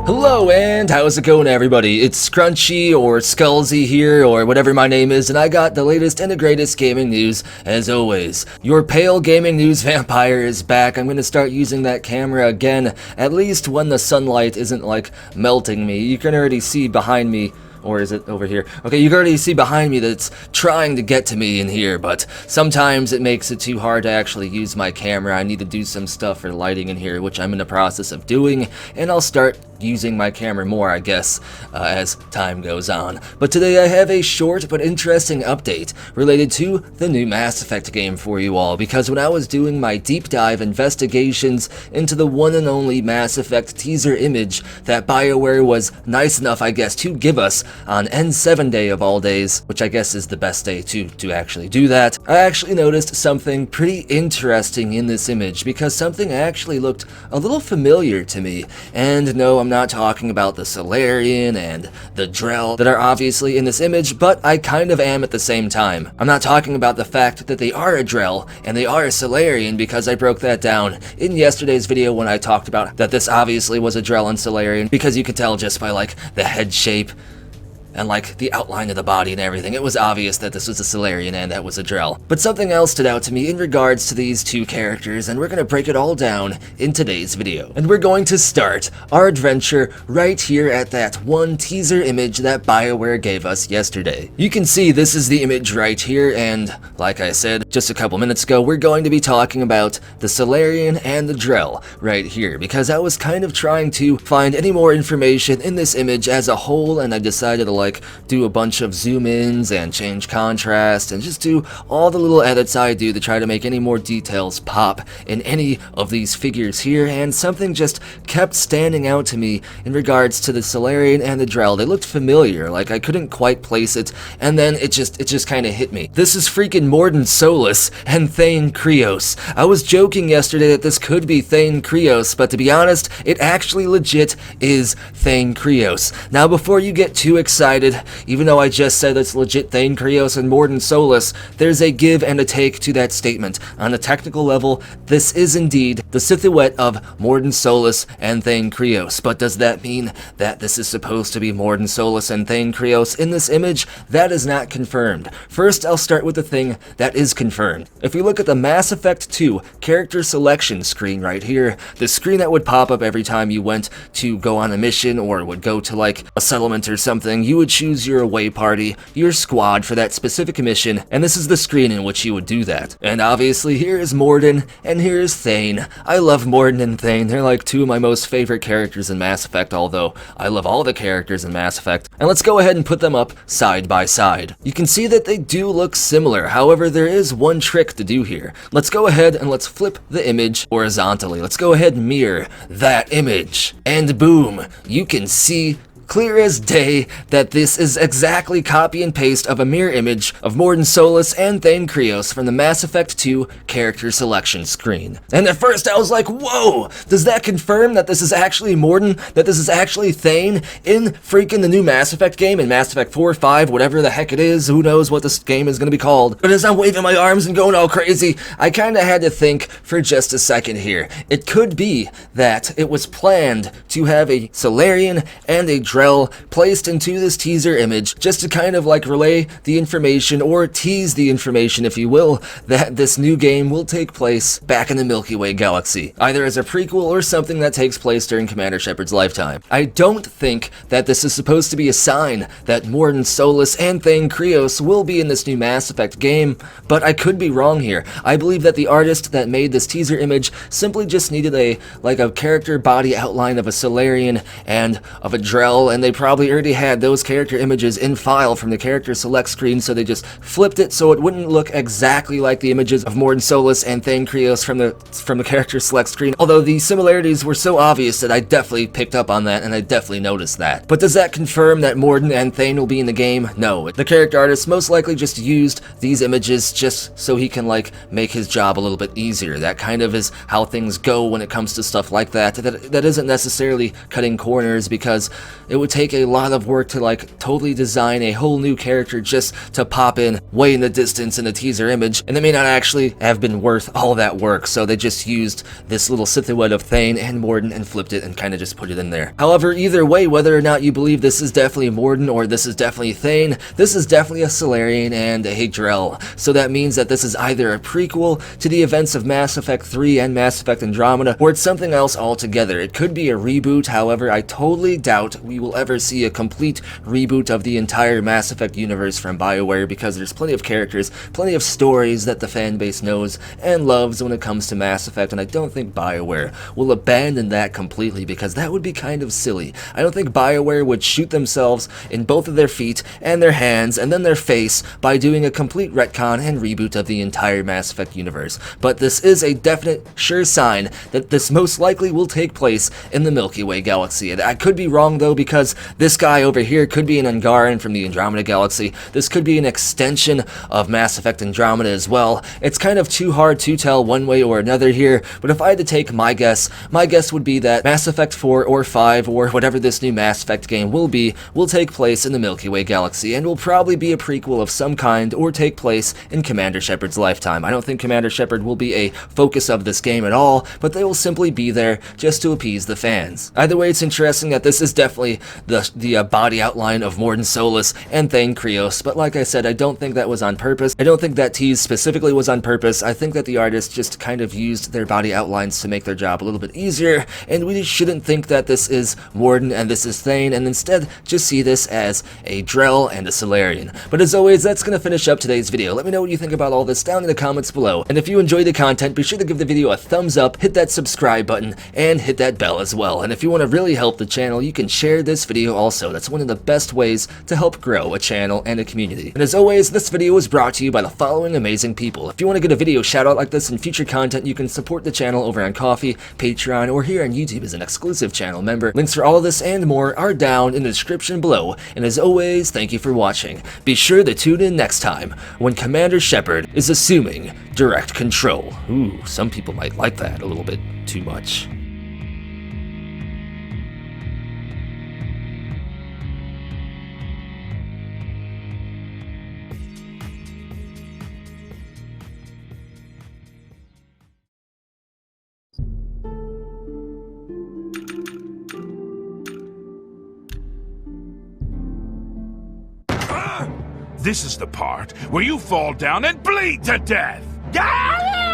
Hello, and how's it going, everybody? It's Crunchy or Skullzi here, or whatever my name is, and I got the latest and the greatest gaming news, as always. Your pale gaming news vampire is back. I'm gonna start using that camera again, at least when the sunlight isn't, like, melting me. You can already see behind me. Or is it over here? Okay, you can already see behind me that it's trying to get to me in here, but sometimes it makes it too hard to actually use my camera. I need to do some stuff for lighting in here, which I'm in the process of doing, and I'll start using my camera more, I guess, as time goes on. But today I have a short but interesting update related to the new Mass Effect game for you all, because when I was doing my deep dive investigations into the one and only Mass Effect teaser image that BioWare was nice enough, I guess, to give us on N7 day of all days, which I guess is the best day to actually do that, I actually noticed something pretty interesting in this image, because something actually looked a little familiar to me. And no, I'm not talking about the Solarian and the Drell that are obviously in this image, but I kind of am at the same time. I'm not talking about the fact that they are a Drell and they are a Solarian, because I broke that down in yesterday's video when I talked about that this obviously was a Drell and Solarian, because you could tell just by like the head shape and like the outline of the body and everything. It was obvious that this was a Solarian and that was a Drell. But something else stood out to me in regards to these two characters, and we're gonna break it all down in today's video. And we're going to start our adventure right here at that one teaser image that BioWare gave us yesterday. You can see this is the image right here, and like I said just a couple minutes ago, we're going to be talking about the Solarian and the Drell right here, because I was kind of trying to find any more information in this image as a whole, and I decided to like do a bunch of zoom ins and change contrast and just do all the little edits I do to try to make any more details pop in any of these figures here, and something just kept standing out to me in regards to the Solarian and the Drell. They looked familiar, like I couldn't quite place it, and then it just kind of hit me. This is freaking Mordin Solus and Thane Krios. I was joking yesterday that this could be Thane Krios, but to be honest, it actually legit is Thane Krios. Now, before you get too excited, even though I just said it's legit Thane Krios and Mordin Solus, there's a give and a take to that statement. On a technical level, this is indeed the silhouette of Mordin Solus and Thane Krios, but does that mean that this is supposed to be Mordin Solus and Thane Krios in this image? That is not confirmed. First, I'll start with the thing that is confirmed. If we look at the Mass Effect 2 character selection screen right here, the screen that would pop up every time you went to go on a mission or would go to like a settlement or something, you would choose your away party, your squad for that specific mission, and this is the screen in which you would do that. And obviously here is Mordin, and here is Thane. I love Mordin and Thane. They're like two of my most favorite characters in Mass Effect, although I love all the characters in Mass Effect. And let's go ahead and put them up side by side. You can see that they do look similar, however there is one trick to do here. Let's go ahead and let's flip the image horizontally. Let's go ahead and mirror that image. And boom, you can see clear as day that this is exactly copy and paste of a mirror image of Mordin Solus and Thane Krios from the Mass Effect 2 character selection screen. And at first I was like, whoa, does that confirm that this is actually Mordin, that this is actually Thane in freaking the new Mass Effect game, in Mass Effect 4, 5, whatever the heck it is, who knows what this game is going to be called. But as I'm waving my arms and going all crazy, I kind of had to think for just a second here. It could be that it was planned to have a Solarian and a Drell placed into this teaser image just to kind of like relay the information, or tease the information if you will, that this new game will take place back in the Milky Way galaxy, either as a prequel or something that takes place during Commander Shepard's lifetime. I don't think that this is supposed to be a sign that Mordin Solus and Thane Krios will be in this new Mass Effect game, but I could be wrong here. I believe that the artist that made this teaser image simply just needed a character body outline of a Solarian and of a Drell, and they probably already had those character images in file from the character select screen, so they just flipped it so it wouldn't look exactly like the images of Mordin Solus and Thane Krios from the character select screen, although the similarities were so obvious that I definitely picked up on that and I definitely noticed that. But does that confirm that Mordin and Thane will be in the game? No. The character artist most likely just used these images just so he can like make his job a little bit easier. That kind of is how things go when it comes to stuff like that. That isn't necessarily cutting corners, because it would take a lot of work to like totally design a whole new character just to pop in way in the distance in a teaser image, and it may not actually have been worth all that work, so they just used this little silhouette of Thane and Morden and flipped it and kind of just put it in there. However, either way, whether or not you believe this is definitely Morden or this is definitely Thane, this is definitely a Solarian and a Drell, so that means that this is either a prequel to the events of Mass Effect 3 and Mass Effect Andromeda, or it's something else altogether. It could be a reboot, however, I totally doubt we will ever see a complete reboot of the entire Mass Effect universe from BioWare, because there's plenty of characters, plenty of stories that the fanbase knows and loves when it comes to Mass Effect, and I don't think BioWare will abandon that completely, because that would be kind of silly. I don't think BioWare would shoot themselves in both of their feet and their hands and then their face by doing a complete retcon and reboot of the entire Mass Effect universe. But this is a definite sure sign that this most likely will take place in the Milky Way galaxy. And I could be wrong though, because this guy over here could be an Angaran from the Andromeda galaxy. This could be an extension of Mass Effect Andromeda as well. It's kind of too hard to tell one way or another here, but if I had to take my guess would be that Mass Effect 4 or 5 or whatever this new Mass Effect game will take place in the Milky Way galaxy, and will probably be a prequel of some kind or take place in Commander Shepard's lifetime. I don't think Commander Shepard will be a focus of this game at all, but they will simply be there just to appease the fans. Either way, it's interesting that this is definitely the body outline of Morden Solus and Thane Krios, but like I said, I don't think that was on purpose. I don't think that tease specifically was on purpose. I think that the artists just kind of used their body outlines to make their job a little bit easier, and we shouldn't think that this is Morden and this is Thane, and instead just see this as a Drell and a Solarian. But as always, that's going to finish up today's video. Let me know what you think about all this down in the comments below, and if you enjoyed the content, be sure to give the video a thumbs up, hit that subscribe button, and hit that bell as well. And if you want to really help the channel, you can share this video also. That's one of the best ways to help grow a channel and a community. And as always, this video was brought to you by the following amazing people. If you want to get a video shout out like this in future content, you can support the channel over on Ko-fi, Patreon, or here on YouTube as an exclusive channel member. Links for all of this and more are down in the description below. And as always, thank you for watching. Be sure to tune in next time when Commander Shepard is assuming direct control. Ooh, some people might like that a little bit too much. This is the part where you fall down and bleed to death! Ah!